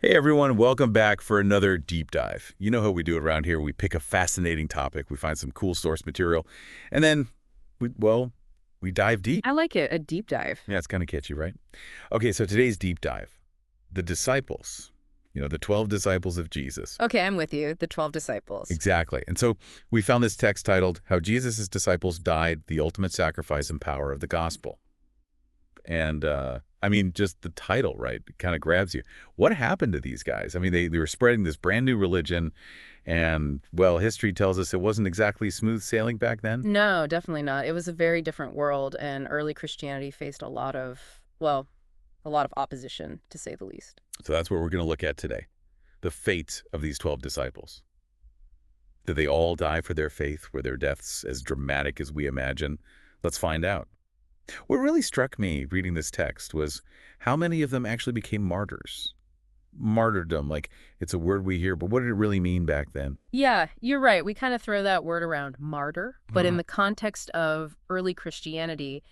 Hey everyone, welcome back for another deep dive. You know how we do it around here. We pick a fascinating topic, we find some cool source material, and then, we dive deep. I like it, a deep dive. Yeah, it's kind of catchy, right? Okay, so today's deep dive, the disciples, the 12 disciples of Jesus. Okay, I'm with you. The 12 disciples. Exactly. And so we found this text titled, How Jesus' Disciples Died, the Ultimate Sacrifice and Power of the Gospel. And, just the title, right, kind of grabs you. What happened to these guys? I mean, they were spreading this brand new religion, and, well, history tells us it wasn't exactly smooth sailing back then. No, definitely not. It was a very different world, and early Christianity faced a lot of opposition, to say the least. So that's what we're going to look at today. The fate of these 12 disciples. Did they all die for their faith? Were their deaths as dramatic as we imagine? Let's find out. What really struck me reading this text was how many of them actually became martyrs. Martyrdom, like it's a word we hear, but what did it really mean back then? Yeah, you're right. We kind of throw that word around, martyr, but in Mhm. the context of early Christianity,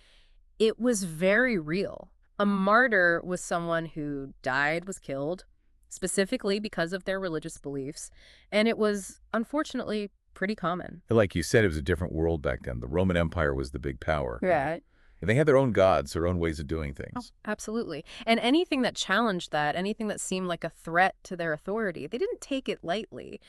it was very real. A martyr was someone who died, was killed, specifically because of their religious beliefs, and it was, unfortunately, pretty common. Like you said, it was a different world back then. The Roman Empire was the big power. Yeah. And they had their own gods, their own ways of doing Oh, things. absolutely. And anything that challenged that, anything that seemed like a threat to their authority, they didn't take it lightly.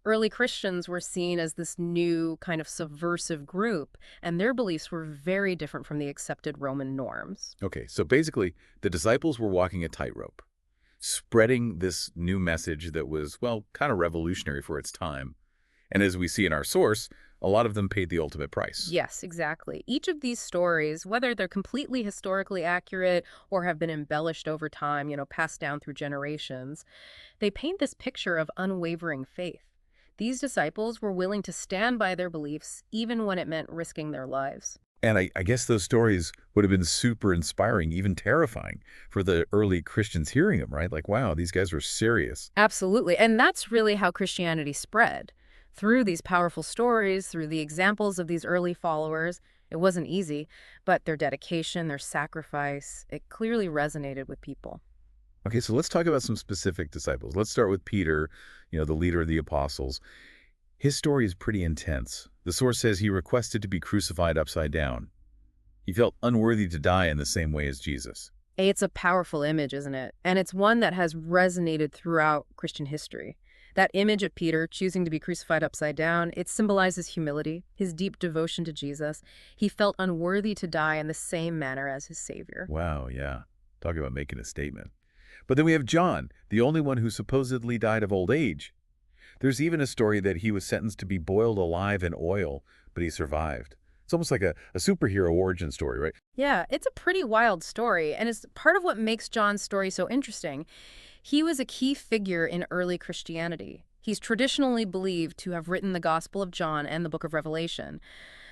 Early Christians were seen as this new kind of subversive group, and their beliefs were very different from the accepted Roman norms. Okay, so basically, the disciples were walking a tightrope, spreading this new message that was, well, kind of revolutionary for its time. And as we see in our source, a lot of them paid the ultimate price. Yes, exactly. Each of these stories, whether they're completely historically accurate or have been embellished over time, passed down through generations, they paint this picture of unwavering faith. These disciples were willing to stand by their beliefs even when it meant risking their lives. And I guess those stories would have been super inspiring, even terrifying for the early Christians hearing them, right? Like, wow, these guys were serious. Absolutely. And that's really how Christianity spread. Through these powerful stories, through the examples of these early followers, it wasn't easy, but their dedication, their sacrifice, it clearly resonated with people. Okay, so let's talk about some specific disciples. Let's start with Peter, the leader of the apostles. His story is pretty intense. The source says he requested to be crucified upside down. He felt unworthy to die in the same way as Jesus. It's a powerful image, isn't it? And it's one that has resonated throughout Christian history. That image of Peter choosing to be crucified upside down, it symbolizes humility, his deep devotion to Jesus. He felt unworthy to die in the same manner as his Savior. Wow, yeah. Talk about making a statement. But then we have John, the only one who supposedly died of old age. There's even a story that he was sentenced to be boiled alive in oil, but he survived. It's almost like a superhero origin story, right? Yeah, it's a pretty wild story, and it's part of what makes John's story so interesting. He was a key figure in early Christianity. He's traditionally believed to have written the Gospel of John and the Book of Revelation.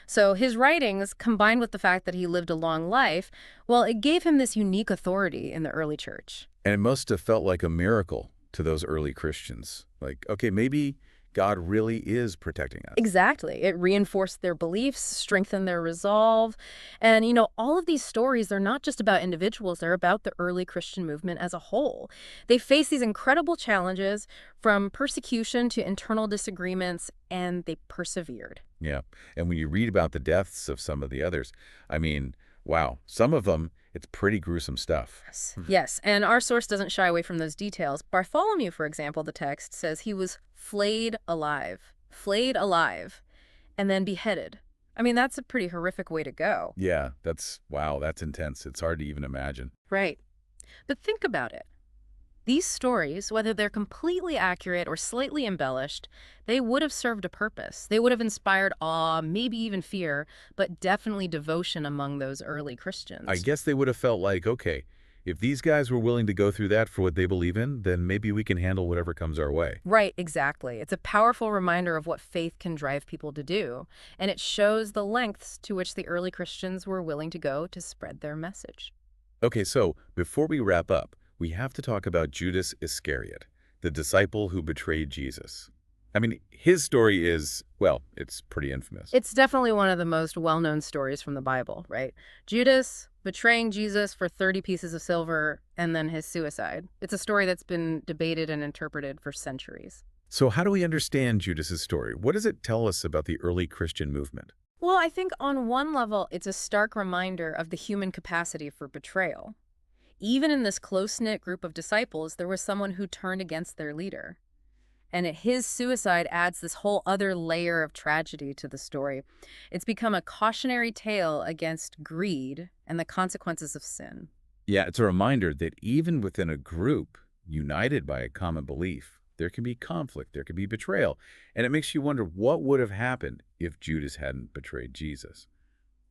So his writings, combined with the fact that he lived a long life, well, it gave him this unique authority in the early church. And it must have felt like a miracle to those early Christians. Like, okay, maybe God really is protecting us. Exactly. It reinforced their beliefs, strengthened their resolve. And, all of these stories, they're not just about individuals, they're about the early Christian movement as a whole. They face these incredible challenges from persecution to internal disagreements, and they persevered. Yeah. And when you read about the deaths of some of the others, wow, some of them, it's pretty gruesome stuff. Yes. Yes, and our source doesn't shy away from those details. Bartholomew, for example, the text says he was flayed alive, and then beheaded. I mean, that's a pretty horrific way to go. Yeah, wow, that's intense. It's hard to even imagine. Right. But think about it. These stories, whether they're completely accurate or slightly embellished, they would have served a purpose. They would have inspired awe, maybe even fear, but definitely devotion among those early I Christians. guess they would have felt like, okay, if these guys were willing to go through that for what they believe in, then maybe we can handle whatever comes our way. Right, exactly. It's a powerful reminder of what faith can drive people to do, and it shows the lengths to which the early Christians were willing to go to spread their message. Okay, so before we wrap up, we have to talk about Judas Iscariot, the disciple who betrayed Jesus. I mean, his story is, well, it's pretty infamous. It's definitely one of the most well-known stories from the Bible, right? Judas betraying Jesus for 30 pieces of silver and then his suicide. It's a story that's been debated and interpreted for centuries. So how do we understand Judas's story? What does it tell us about the early Christian movement? Well, I think on one level, it's a stark reminder of the human capacity for betrayal. Even in this close-knit group of disciples, there was someone who turned against their leader. And his suicide adds this whole other layer of tragedy to the story. It's become a cautionary tale against greed and the consequences of sin. Yeah, it's a reminder that even within a group united by a common belief, there can be conflict, there can be betrayal. And it makes you wonder what would have happened if Judas hadn't betrayed Jesus.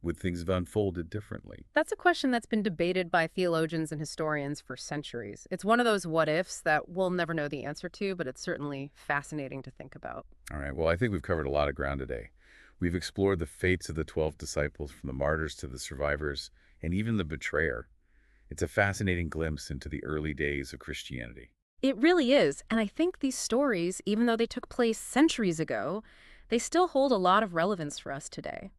Would things have unfolded differently? That's a question that's been debated by theologians and historians for centuries. It's one of those what ifs that we'll never know the answer to, but it's certainly fascinating to think about. All right, well, I think we've covered a lot of ground today. We've explored the fates of the 12 disciples, from the martyrs to the survivors, and even the betrayer. It's a fascinating glimpse into the early days of Christianity. It really is. And I think these stories, even though they took place centuries ago, they still hold a lot of relevance for us today.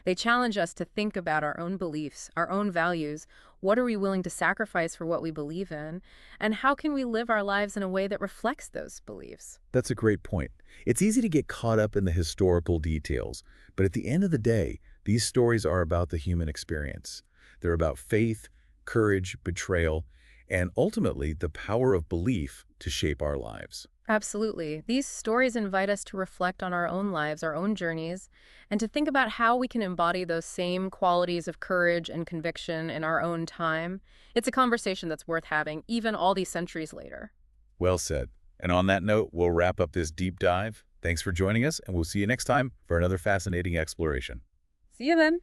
They challenge us to think about our own beliefs, our own values. What are we willing to sacrifice for what we believe in? And how can we live our lives in a way that reflects those beliefs? That's a great point. It's easy to get caught up in the historical details, but at the end of the day, these stories are about the human experience. They're about faith, courage, betrayal, and ultimately the power of belief to shape our lives. Absolutely. These stories invite us to reflect on our own lives, our own journeys, and to think about how we can embody those same qualities of courage and conviction in our own time. It's a conversation that's worth having, even all these centuries later. Well said. And on that note, we'll wrap up this deep dive. Thanks for joining us, and we'll see you next time for another fascinating exploration. See you then.